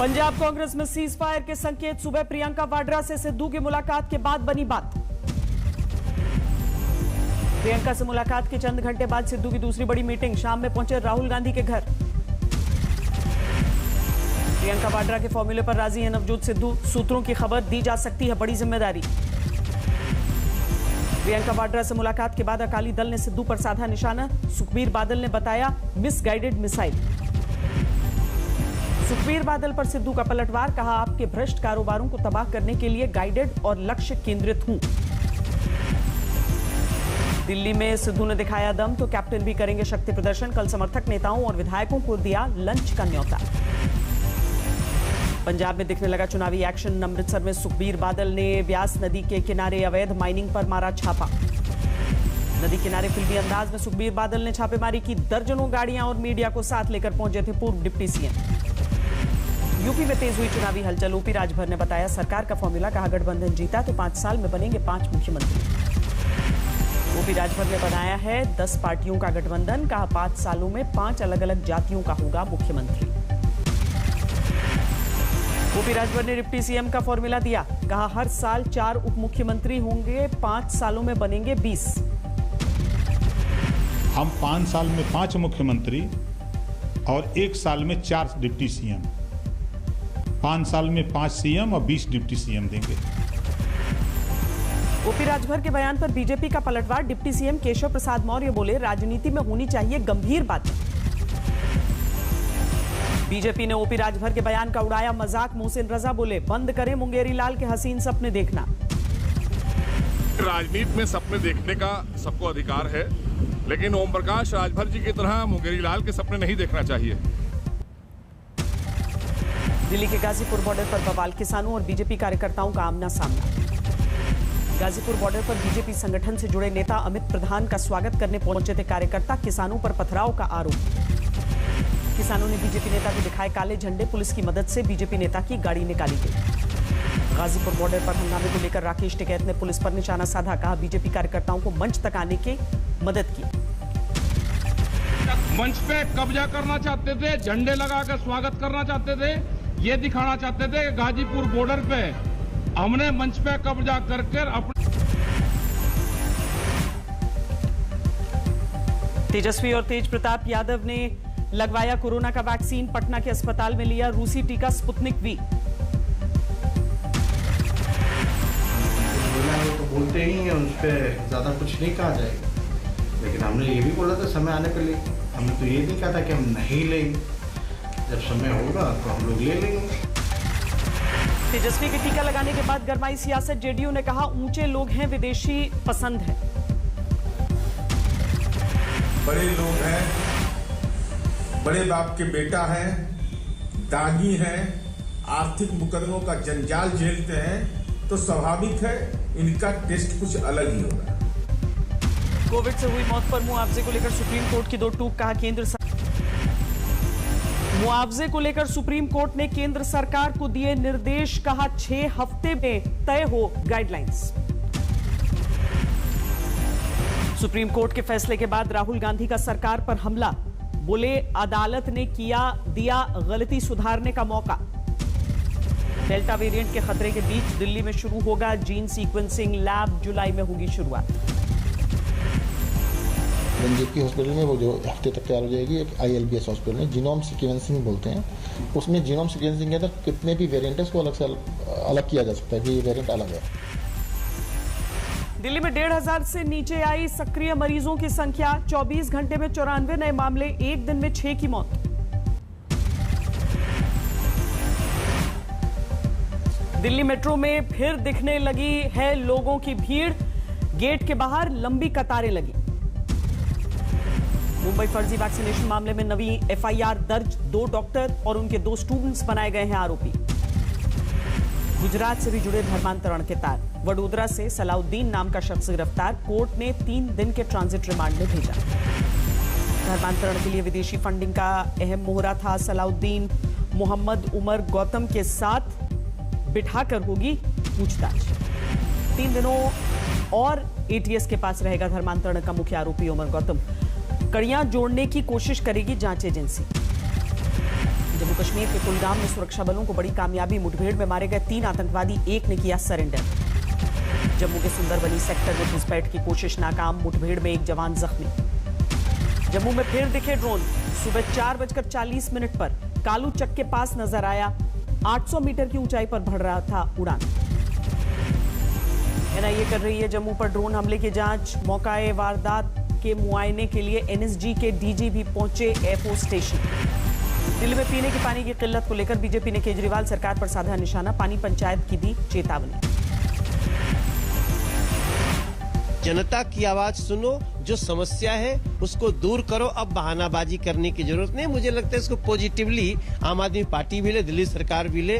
पंजाब कांग्रेस में cease fire के संकेत। सुबह प्रियंका वाड्रा से सिद्धू की मुलाकात के बाद बनी बात। प्रियंका से मुलाकात के चंद घंटे बाद सिद्धू की दूसरी बड़ी मीटिंग। शाम में पहुंचे राहुल गांधी के घर। प्रियंका वाड्रा के फॉर्मूले पर राजी है नवजोत सिद्धू। सूत्रों की खबर, दी जा सकती है बड़ी जिम्मेदारी। प्रियंका वाड्रा से मुलाकात के बाद अकाली दल ने सिद्धू पर साधा निशाना। सुखबीर बादल ने बताया मिसगाइडेड मिसाइल। सुखबीर बादल पर सिद्धू का पलटवार। कहा आपके भ्रष्ट कारोबारों को तबाह करने के लिए गाइडेड और लक्ष्य केंद्रित हूं। दिल्ली में सिद्धू ने दिखाया दम तो कैप्टन भी करेंगे शक्ति प्रदर्शन। कल समर्थक नेताओं और विधायकों को दिया लंच का न्योता। पंजाब में दिखने लगा चुनावी एक्शन। अमृतसर में सुखबीर बादल ने ब्यास नदी के किनारे अवैध माइनिंग पर मारा छापा। नदी किनारे फिल्मी अंदाज में सुखबीर बादल ने छापेमारी की। दर्जनों गाड़ियां और मीडिया को साथ लेकर पहुंचे थे पूर्व डिप्टी सीएम। यूपी में तेज हुई चुनावी हलचल। ओपी राजभर ने बताया सरकार का फॉर्मूला। कहा गठबंधन जीता तो 5 साल में बनेंगे 5 मुख्यमंत्री। ओपी राजभर ने बनाया है 10 पार्टियों का गठबंधन। कहा 5 सालों में 5 अलग अलग जातियों का होगा मुख्यमंत्री। ओपी राजभर ने डिप्टी सीएम का फॉर्मूला दिया। कहा हर साल 4 उप मुख्यमंत्री होंगे, 5 सालों में बनेंगे 20। हम 5 साल में 5 मुख्यमंत्री और 1 साल में 4 डिप्टी सीएम। 5 साल में 5 सीएम और 20 डिप्टी सीएम देंगे। ओपी राजभर के बयान पर बीजेपी का पलटवार। डिप्टी सीएम केशव प्रसाद मौर्य बोले राजनीति में होनी चाहिए गंभीर बातें। बीजेपी ने ओपी राजभर के बयान का उड़ाया मजाक। मोहसिन रजा बोले बंद करें मुंगेरी लाल के हसीन सपने देखना। राजनीति में सपने देखने का सबको अधिकार है, लेकिन ओम प्रकाश राजभर जी की तरह मुंगेरी लाल के सपने नहीं देखना चाहिए। दिल्ली के गाजीपुर बॉर्डर पर बवाल। किसानों और बीजेपी कार्यकर्ताओं का आमना सामना। गाजीपुर बॉर्डर पर बीजेपी संगठन से जुड़े नेता अमित प्रधान का स्वागत करने पहुंचे थे कार्यकर्ता। किसानों पर पथराव का आरोप। किसानों ने बीजेपी नेता को दिखाए काले झंडे। पुलिस की मदद से बीजेपी नेता की गाड़ी निकाली गई। गाजीपुर बॉर्डर पर हंगामे को लेकर राकेश टिकैत ने पुलिस पर निशाना साधा। कहा बीजेपी कार्यकर्ताओं को मंच तक आने की मदद की। मंच पे कब्जा करना चाहते थे, झंडे लगाकर स्वागत करना चाहते थे, ये दिखाना चाहते थे कि गाजीपुर बॉर्डर पे हमने मंच पे कब्जा करके अपने। तेजस्वी और तेज प्रताप यादव ने लगवाया कोरोना का वैक्सीन। पटना के अस्पताल में लिया रूसी टीका स्पुतनिक वी। तो बोलते ही हैं, उस पर ज्यादा कुछ नहीं कहा जाएगा, लेकिन हमने ये भी बोला था समय आने पर ले। हमने तो ये नहीं कहा था कि हम नहीं लेंगे। जब समय होगा तो हम लोग ले लेंगे। तेजस्वी के टीका लगाने के बाद गरमाई सियासत। जेडीयू ने कहा ऊंचे लोग हैं, विदेशी पसंद है। बड़े लोग हैं, बड़े बाप के बेटा हैं, दागी हैं, आर्थिक मुकदमों का जंजाल झेलते हैं, तो स्वाभाविक है इनका टेस्ट कुछ अलग ही होगा। कोविड से हुई मौत पर मुआवजे को लेकर सुप्रीम कोर्ट की 2 टूक। कहा केंद्र मुआवजे को लेकर सुप्रीम कोर्ट ने केंद्र सरकार को दिए निर्देश। कहा 6 हफ्ते में तय हो गाइडलाइंस। सुप्रीम कोर्ट के फैसले के बाद राहुल गांधी का सरकार पर हमला। बोले अदालत ने दिया गलती सुधारने का मौका। डेल्टा वेरिएंट के खतरे के बीच दिल्ली में शुरू होगा जीन सीक्वेंसिंग लैब। जुलाई में होगी शुरुआत। जेपी हॉस्पिटल में वो जो हफ्ते तक तैयार हो जाएगी। एक ILBS हॉस्पिटल में जीनोम सीक्वेंसिंग बोलते हैं, उसमें जीनोम सीक्वेंसिंग के अंदर कितने भी वेरिएंट है उसको अलग से अलग किया जा सकता है कि ये वेरिएंट अलग है। दिल्ली में 1,500 से नीचे आई सक्रिय मरीजों की संख्या। 24 घंटे में 94 नए मामले। एक दिन में 6 की मौत। दिल्ली मेट्रो में फिर दिखने लगी है लोगों की भीड़। गेट के बाहर लंबी कतारें लगी। मुंबई फर्जी वैक्सीनेशन मामले में नवी FIR दर्ज। 2 डॉक्टर और उनके 2 स्टूडेंट्स बनाए गए हैं आरोपी। गुजरात से भी जुड़े धर्मांतरण के तार। वडोदरा से सलाउद्दीन नाम का शख्स गिरफ्तार। कोर्ट ने 3 दिन के ट्रांजिट रिमांड में भेजा। धर्मांतरण के लिए विदेशी फंडिंग का अहम मोहरा था। सलाउद्दीन मोहम्मद उमर गौतम के साथ बिठाकर होगी पूछताछ। 3 दिनों और ATS के पास रहेगा धर्मांतरण का मुख्य आरोपी उमर गौतम। कड़ियां जोड़ने की कोशिश करेगी जांच एजेंसी। जम्मू कश्मीर के कुलगाम में सुरक्षा बलों को बड़ी कामयाबी, मुठभेड़ में मारे गए 3 आतंकवादी, एक ने किया सरेंडर। जम्मू के सुंदरबनी सेक्टर में घुसपैठ की कोशिश नाकाम, मुठभेड़ में एक जवान जख्मी। जम्मू में फिर दिखे ड्रोन, सुबह 4:40 पर कालू चक के पास नजर आया, 800 मीटर की ऊंचाई पर बढ़ रहा था उड़ान। एनआईए कर रही है जम्मू पर ड्रोन हमले की जांच, मौकाए वारदात के मुआयने के लिए एनएसजी के डीजी भी पहुंचे एयरफोर्स स्टेशन। दिल्ली में पीने के पानी की किल्लत को लेकर बीजेपी ने केजरीवाल सरकार पर साधा निशाना, पानी पंचायत की दी चेतावनी। जनता की आवाज सुनो, जो समस्या है उसको दूर करो, अब बहानाबाजी करने की जरूरत नहीं। मुझे लगता है इसको पॉजिटिवली आम आदमी पार्टी भी ले, दिल्ली सरकार भी ले।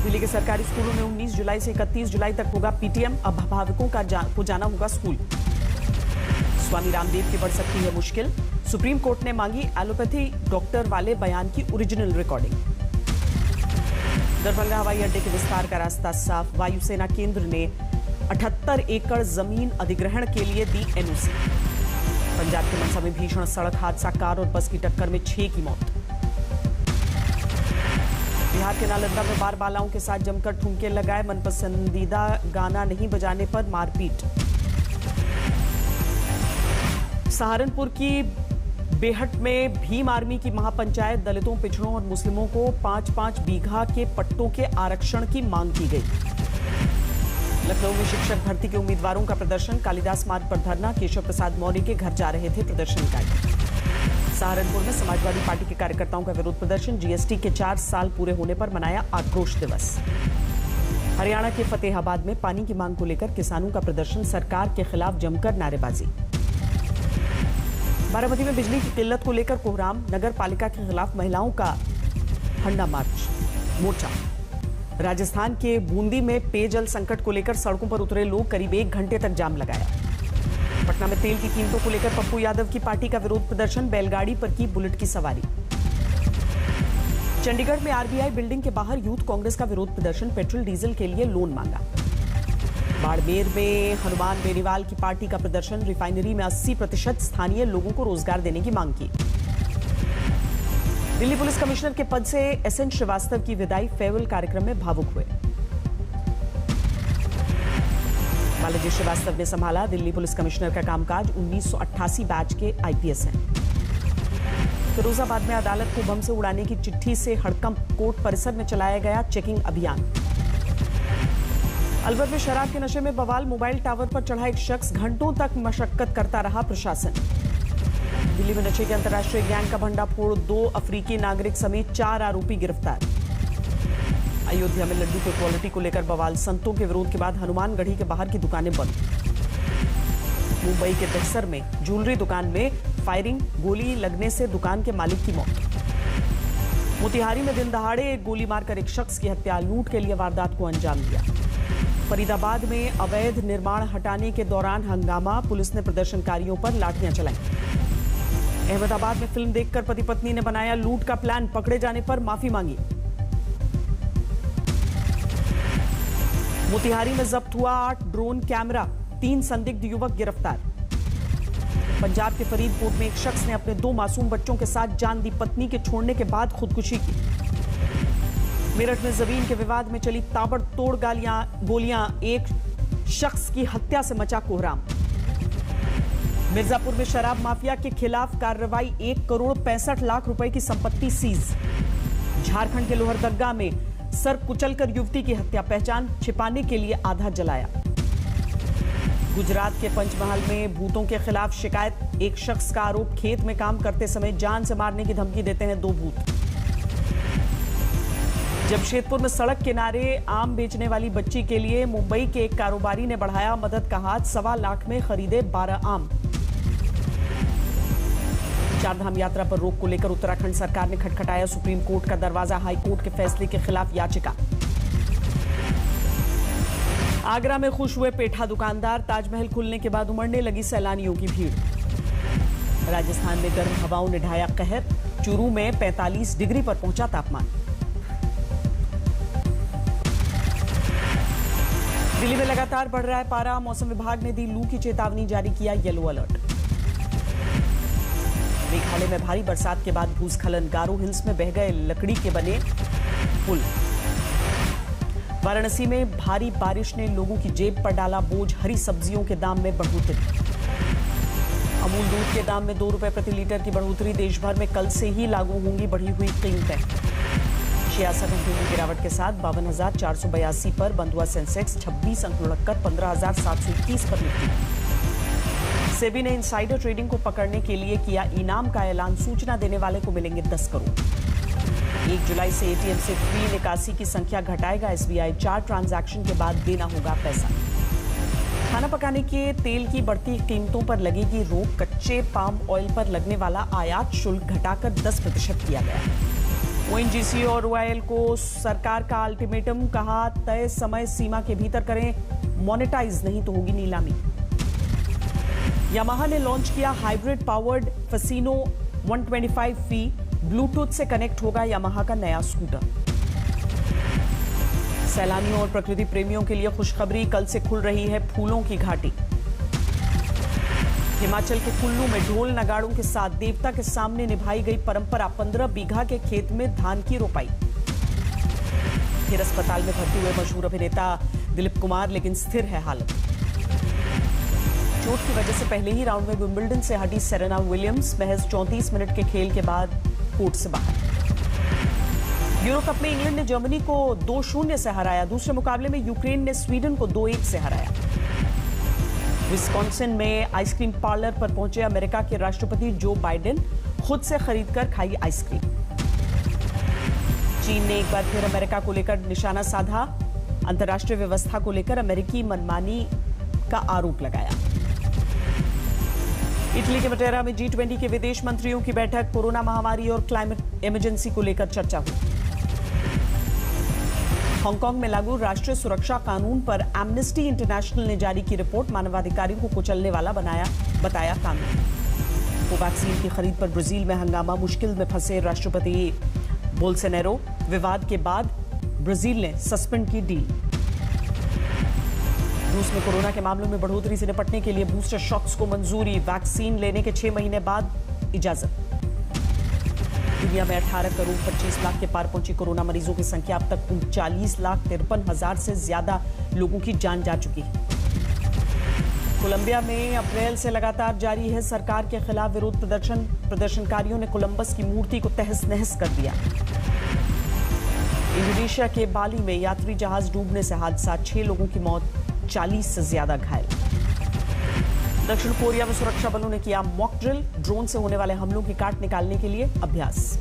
दिल्ली के सरकारी स्कूलों में 19 जुलाई से 31 जुलाई तक होगा पीटीएम, अभिभावकों को जाना होगा स्कूल। स्वामी रामदेव की बढ़ सकती है मुश्किल, सुप्रीम कोर्ट ने मांगी एलोपैथी डॉक्टर वाले बयान की ओरिजिनल रिकॉर्डिंग। दरभंगा हवाई अड्डे के विस्तार का रास्ता साफ, वायुसेना केंद्र ने 78 एकड़ जमीन अधिग्रहण के लिए दी एनओसी। पंजाब के मनसा में भीषण सड़क हादसा, कार और बस की टक्कर में 6 की मौत। बिहार के नालंदा में बार बालाओं के साथ जमकर ठुमके लगाए, मनपसंदीदा गाना नहीं बजाने पर मारपीट। सहारनपुर की बेहट में भीम आर्मी की महापंचायत, दलितों, पिछड़ों और मुस्लिमों को 5-5 बीघा के पट्टों के आरक्षण की मांग की गई। लखनऊ में शिक्षक भर्ती के उम्मीदवारों का प्रदर्शन, कालिदास मार्ग पर धरना, केशव प्रसाद मौर्य के घर जा रहे थे प्रदर्शनकारी। सहारनपुर में समाजवादी पार्टी के कार्यकर्ताओं का विरोध प्रदर्शन, जीएसटी के 4 साल पूरे होने पर मनाया आक्रोश दिवस। हरियाणा के फतेहाबाद में पानी की मांग को लेकर किसानों का प्रदर्शन, सरकार के खिलाफ जमकर नारेबाजी। बारामती में बिजली की किल्लत को लेकर कोहराम, नगर पालिका के खिलाफ महिलाओं का ठंडा मोर्चा। राजस्थान के बूंदी में पेयजल संकट को लेकर सड़कों पर उतरे लोग, करीब 1 घंटे तक जाम लगाया। पटना में तेल की कीमतों को लेकर पप्पू यादव की पार्टी का विरोध प्रदर्शन, बैलगाड़ी पर की बुलेट की सवारी। चंडीगढ़ में आरबीआई बिल्डिंग के बाहर यूथ कांग्रेस का विरोध प्रदर्शन, पेट्रोल डीजल के लिए लोन मांगा। बाड़मेर में हनुमान बेनीवाल की पार्टी का प्रदर्शन, रिफाइनरी में 80% स्थानीय लोगों को रोजगार देने की मांग की। दिल्ली पुलिस कमिश्नर के पद से एसएन श्रीवास्तव की विदाई, फेयरवेल कार्यक्रम में भावुक हुए। बालाजी श्रीवास्तव ने संभाला दिल्ली पुलिस कमिश्नर का कामकाज, 1988 बैच के आईपीएस हैं। फिरोजाबाद में अदालत को बम से उड़ाने की चिट्ठी से हड़कंप, कोर्ट परिसर में चलाया गया चेकिंग अभियान। अलवर में शराब के नशे में बवाल, मोबाइल टावर पर चढ़ा एक शख्स, घंटों तक मशक्कत करता रहा प्रशासन। दिल्ली में नशे के अंतर्राष्ट्रीय गैंग का भंडाफोड़, 2 अफ्रीकी नागरिक समेत 4 आरोपी गिरफ्तार। अयोध्या में लड्डू के क्वालिटी को लेकर बवाल, संतों के विरोध के बाद हनुमानगढ़ी के बाहर की दुकानें बंद। मुंबई के दहसर में ज्वेलरी दुकान में फायरिंग, गोली लगने से दुकान के मालिक की मौत। मोतिहारी में दिन दहाड़े एक गोली मारकर एक शख्स की हत्या, लूट के लिए वारदात को अंजाम दिया। फरीदाबाद में अवैध निर्माण हटाने के दौरान हंगामा, पुलिस ने प्रदर्शनकारियों पर लाठियां चलाई। अहमदाबाद में फिल्म देखकर पति पत्नी ने बनाया लूट का प्लान, पकड़े जाने पर माफी मांगी। मोतिहारी में जब्त हुआ 8 ड्रोन कैमरा, 3 संदिग्ध युवक गिरफ्तार। पंजाब के फरीदकोट में एक शख्स ने अपने 2 मासूम बच्चों के साथ जान दी, पत्नी के छोड़ने के बाद खुदकुशी की। मेरठ में जमीन के विवाद में चली ताबड़तोड़ गोलियां, एक शख्स की हत्या से मचा कोहराम। मिर्जापुर में शराब माफिया के खिलाफ कार्रवाई, 1 करोड़ 65 लाख रुपए की संपत्ति सीज। झारखंड के लोहरदग्गा में सर कुचलकर युवती की हत्या, पहचान छिपाने के लिए आधा जलाया। गुजरात के पंचमहाल में भूतों के खिलाफ शिकायत, एक शख्स का आरोप, खेत में काम करते समय जान से मारने की धमकी देते हैं 2 भूत। जमशेदपुर में सड़क किनारे आम बेचने वाली बच्ची के लिए मुंबई के एक कारोबारी ने बढ़ाया मदद का हाथ, 1.25 लाख में खरीदे 12 आम। चारधाम यात्रा पर रोक को लेकर उत्तराखंड सरकार ने खटखटाया सुप्रीम कोर्ट का दरवाजा, हाई कोर्ट के फैसले के खिलाफ याचिका। आगरा में खुश हुए पेठा दुकानदार, ताजमहल खुलने के बाद उमड़ने लगी सैलानियों की भीड़। राजस्थान में गर्म हवाओं ने ढाया कहर, चूरू में 45 डिग्री पर पहुंचा तापमान। दिल्ली में लगातार बढ़ रहा है पारा, मौसम विभाग ने दी लू की चेतावनी, जारी किया येलो अलर्ट। मेघालय में भारी बरसात के बाद भूस्खलन, गारो हिल्स में बह गए लकड़ी के बने पुल। वाराणसी में भारी बारिश ने लोगों की जेब पर डाला बोझ, हरी सब्जियों के दाम में बढ़ोतरी। अमूल दूध के दाम में 2 रुपए प्रति लीटर की बढ़ोतरी, देश भर में कल से ही लागू होंगी बढ़ी हुई कीमतें। 66 अंकों की गिरावट के साथ 52,482 पर बंद हुआ सेंसेक्स, 26 अंक लुढ़ककर 15,721 पर निकली। सेबी ने इनसाइडर ट्रेडिंग को पकड़ने के लिए किया इनाम का ऐलान, सूचना देने वाले को मिलेंगे 10 करोड़। 1 जुलाई से एटीएम से फ्री निकासी की संख्या घटाएगा एसबीआई, 4 ट्रांजैक्शन के बाद देना होगा पैसा। खाना पकाने के तेल की बढ़ती कीमतों पर लगेगी रोक, कच्चे पाम ऑयल पर लगने वाला आयात शुल्क घटाकर 10% किया गया। ओएनजीसी और ओआईएल को सरकार का अल्टीमेटम, कहा तय समय सीमा के भीतर करें मोनेटाइज, नहीं तो होगी नीलामी। यामाहा ने लॉन्च किया hybrid powered Fascino 125V, Bluetooth से कनेक्ट होगा यामाहा का नया स्कूटर। सैलानियों और प्रकृति प्रेमियों के लिए खुशखबरी, कल से खुल रही है फूलों की घाटी। हिमाचल के कुल्लू में ढोल नगाड़ों के साथ देवता के सामने निभाई गई परंपरा, 15 बीघा के खेत में धान की रोपाई। फिर अस्पताल में भर्ती हुए मशहूर अभिनेता दिलीप कुमार, लेकिन स्थिर है हालत। चोट की वजह से पहले ही राउंड में विंबलडन से हटी सेरेना विलियम्स, महज 34 मिनट के खेल के बाद कोर्ट से बाहर। यूरो कप में इंग्लैंड ने जर्मनी को 2-0 से हराया, दूसरे मुकाबले में यूक्रेन ने स्वीडन को 2-1 से हराया। विस्कॉन्सिन में आइसक्रीम पार्लर पर पहुंचे अमेरिका के राष्ट्रपति जो बाइडेन, खुद से खरीदकर खाई आइसक्रीम। चीन ने एक बार फिर अमेरिका को लेकर निशाना साधा, अंतर्राष्ट्रीय व्यवस्था को लेकर अमेरिकी मनमानी का आरोप लगाया। इटली के मटेरा में G20 के विदेश मंत्रियों की बैठक, कोरोना महामारी और क्लाइमेट इमरजेंसी को लेकर चर्चा हुई। हांगकांग में लागू राष्ट्रीय सुरक्षा कानून पर एमनेस्टी इंटरनेशनल ने जारी की रिपोर्ट, मानवाधिकारियों को कुचलने वाला बताया कानून। कोवैक्सीन की खरीद पर ब्राजील में हंगामा, मुश्किल में फंसे राष्ट्रपति बोल्सोनारो, विवाद के बाद ब्राजील ने सस्पेंड की डील। रूस में कोरोना के मामलों में बढ़ोतरी से निपटने के लिए बूस्टर शॉट्स को मंजूरी, वैक्सीन लेने के 6 महीने बाद इजाजत। दुनिया में 18 करोड़ 25 लाख के पार पहुंची कोरोना मरीजों की संख्या, अब तक 39,53,000 से ज्यादा लोगों की जान जा चुकी है। कोलंबिया में अप्रैल से लगातार जारी है सरकार के खिलाफ विरोध प्रदर्शन, प्रदर्शनकारियों ने कोलंबस की मूर्ति को तहस नहस कर दिया। इंडोनेशिया के बाली में यात्री जहाज डूबने से हादसा, 6 लोगों की मौत, 40 से ज्यादा घायल। दक्षिण कोरिया में सुरक्षा बलों ने किया मॉक ड्रिल, ड्रोन से होने वाले हमलों की काट निकालने के लिए अभ्यास।